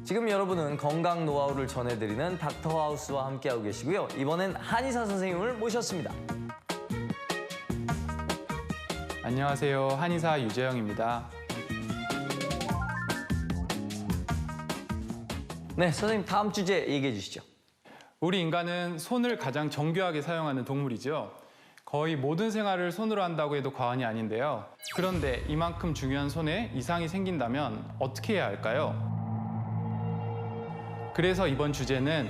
지금 여러분은 건강 노하우를 전해드리는 닥터하우스와 함께하고 계시고요. 이번엔 한의사 선생님을 모셨습니다. 안녕하세요. 한의사 유재영입니다. 네, 선생님 다음 주제 얘기해 주시죠. 우리 인간은 손을 가장 정교하게 사용하는 동물이죠. 거의 모든 생활을 손으로 한다고 해도 과언이 아닌데요. 그런데 이만큼 중요한 손에 이상이 생긴다면 어떻게 해야 할까요? 그래서 이번 주제는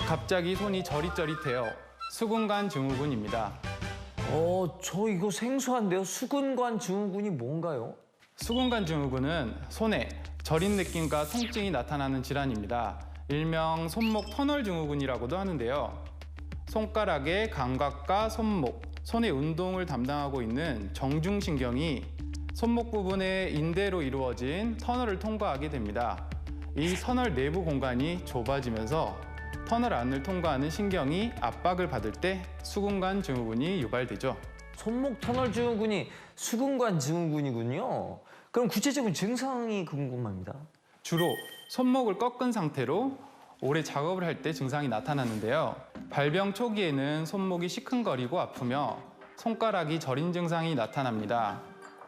갑자기 손이 저릿저릿해요. 수근관 증후군입니다. 저 이거 생소한데요. 수근관 증후군이 뭔가요? 수근관 증후군은 손에 저린 느낌과 통증이 나타나는 질환입니다. 일명 손목 터널 증후군이라고도 하는데요. 손가락의 감각과 손목, 손의 운동을 담당하고 있는 정중신경이 손목 부분의 인대로 이루어진 터널을 통과하게 됩니다. 이 터널 내부 공간이 좁아지면서 터널 안을 통과하는 신경이 압박을 받을 때 수근관 증후군이 유발되죠. 손목 터널 증후군이 수근관 증후군이군요. 그럼 구체적인 증상이 궁금합니다. 주로 손목을 꺾은 상태로 오래 작업을 할 때 증상이 나타나는데요. 발병 초기에는 손목이 시큰거리고 아프며 손가락이 저린 증상이 나타납니다.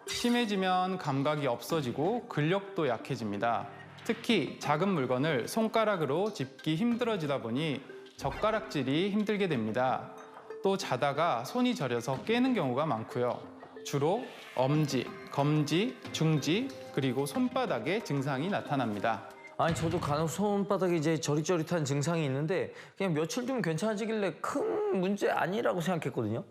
심해지면 감각이 없어지고 근력도 약해집니다. 특히 작은 물건을 손가락으로 짚기 힘들어지다 보니 젓가락질이 힘들게 됩니다. 또 자다가 손이 저려서 깨는 경우가 많고요. 주로 엄지, 검지, 중지, 그리고 손바닥에 증상이 나타납니다. 아니 저도 간혹 손바닥에 이제 저릿저릿한 증상이 있는데 그냥 며칠 좀 괜찮아지길래 큰 문제 아니라고 생각했거든요.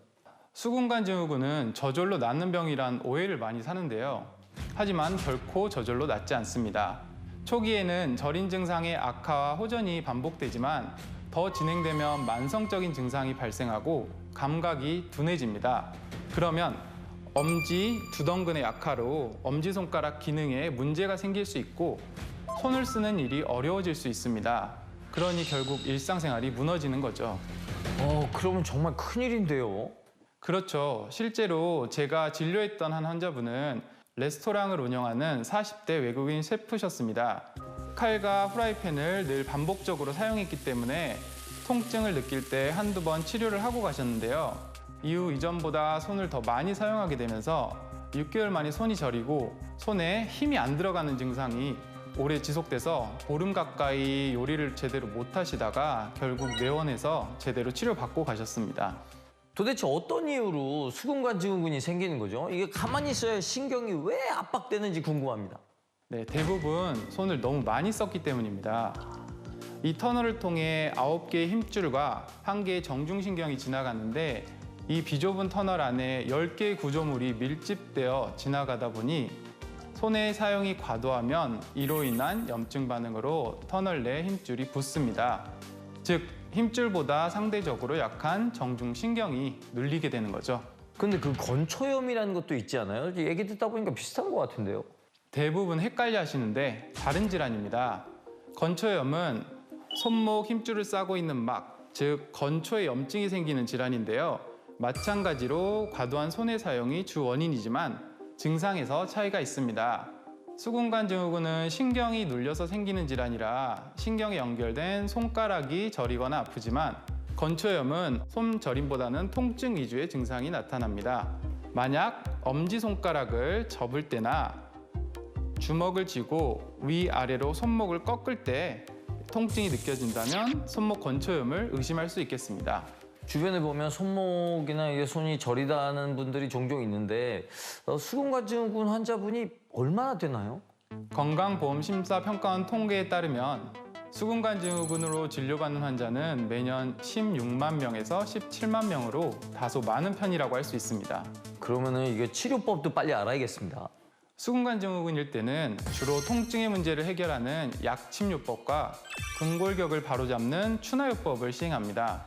수근관 증후군은 저절로 낫는 병이란 오해를 많이 사는데요. 하지만 결코 저절로 낫지 않습니다. 초기에는 저린 증상의 악화와 호전이 반복되지만 더 진행되면 만성적인 증상이 발생하고 감각이 둔해집니다. 그러면 엄지, 두덩근의 악화로 엄지손가락 기능에 문제가 생길 수 있고 손을 쓰는 일이 어려워질 수 있습니다. 그러니 결국 일상생활이 무너지는 거죠. 그러면 정말 큰일인데요. 그렇죠. 실제로 제가 진료했던 한 환자분은 레스토랑을 운영하는 40대 외국인 셰프셨습니다. 칼과 후라이팬을 늘 반복적으로 사용했기 때문에 통증을 느낄 때 한두 번 치료를 하고 가셨는데요. 이후 이전보다 손을 더 많이 사용하게 되면서 6개월 만에 손이 저리고 손에 힘이 안 들어가는 증상이 오래 지속돼서 보름 가까이 요리를 제대로 못 하시다가 결국 내원해서 제대로 치료받고 가셨습니다. 도대체 어떤 이유로 수근관 증후군이 생기는 거죠? 이게 가만히 있어야 신경이 왜 압박되는지 궁금합니다. 네, 대부분 손을 너무 많이 썼기 때문입니다. 이 터널을 통해 9개의 힘줄과 1개의 정중신경이 지나가는데 이 비좁은 터널 안에 10개의 구조물이 밀집되어 지나가다 보니 손의 사용이 과도하면 이로 인한 염증 반응으로 터널 내 힘줄이 붓습니다. 즉, 힘줄보다 상대적으로 약한 정중신경이 눌리게 되는 거죠. 근데 그 건초염이라는 것도 있지 않아요? 얘기 듣다 보니까 비슷한 것 같은데요. 대부분 헷갈려 하시는데 다른 질환입니다. 건초염은 손목 힘줄을 싸고 있는 막, 즉 건초에 염증이 생기는 질환인데요. 마찬가지로 과도한 손의 사용이 주 원인이지만 증상에서 차이가 있습니다. 수근관 증후군은 신경이 눌려서 생기는 질환이라 신경에 연결된 손가락이 저리거나 아프지만 건초염은 손저림보다는 통증 위주의 증상이 나타납니다. 만약 엄지손가락을 접을 때나 주먹을 쥐고 위아래로 손목을 꺾을 때 통증이 느껴진다면 손목 건초염을 의심할 수 있겠습니다. 주변에 보면 손목이나 이게 손이 저리다는 분들이 종종 있는데 수근관 증후군 환자분이 얼마나 되나요? 건강보험심사평가원 통계에 따르면 수근관 증후군으로 진료받는 환자는 매년 16만 명에서 17만 명으로 다소 많은 편이라고 할 수 있습니다. 그러면은 이게 치료법도 빨리 알아야겠습니다. 수근관 증후군일 때는 주로 통증의 문제를 해결하는 약침요법과 근골격을 바로잡는 추나요법을 시행합니다.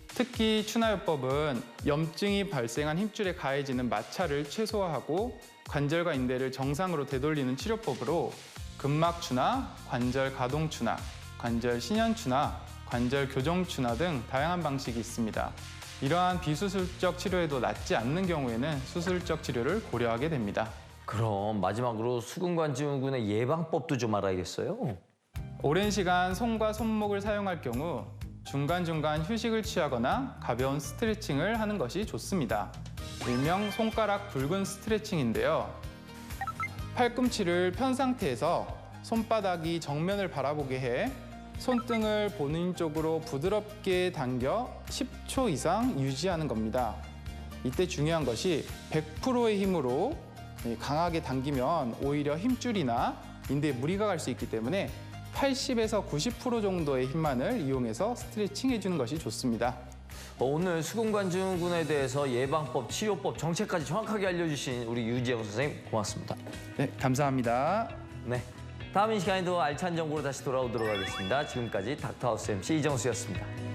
특히 추나요법은 염증이 발생한 힘줄에 가해지는 마찰을 최소화하고 관절과 인대를 정상으로 되돌리는 치료법으로 근막 추나, 관절 가동 추나, 관절 신연 추나, 관절 교정 추나 등 다양한 방식이 있습니다. 이러한 비수술적 치료에도 낫지 않는 경우에는 수술적 치료를 고려하게 됩니다. 그럼 마지막으로 수근관 증후군의 예방법도 좀 알아야겠어요. 오랜 시간 손과 손목을 사용할 경우 중간중간 휴식을 취하거나 가벼운 스트레칭을 하는 것이 좋습니다. 일명 손가락 붉은 스트레칭인데요. 팔꿈치를 편 상태에서 손바닥이 정면을 바라보게 해 손등을 본인 쪽으로 부드럽게 당겨 10초 이상 유지하는 겁니다. 이때 중요한 것이 100%의 힘으로 강하게 당기면 오히려 힘줄이나 인대에 무리가 갈 수 있기 때문에 80에서 90% 정도의 힘만을 이용해서 스트레칭 해주는 것이 좋습니다. 오늘 수근관증후군에 대해서 예방법, 치료법, 정책까지 정확하게 알려주신 우리 유지영 선생님 고맙습니다. 네, 감사합니다. 네, 다음 이 시간에도 알찬 정보로 다시 돌아오도록 하겠습니다. 지금까지 닥터하우스 MC 이정수였습니다.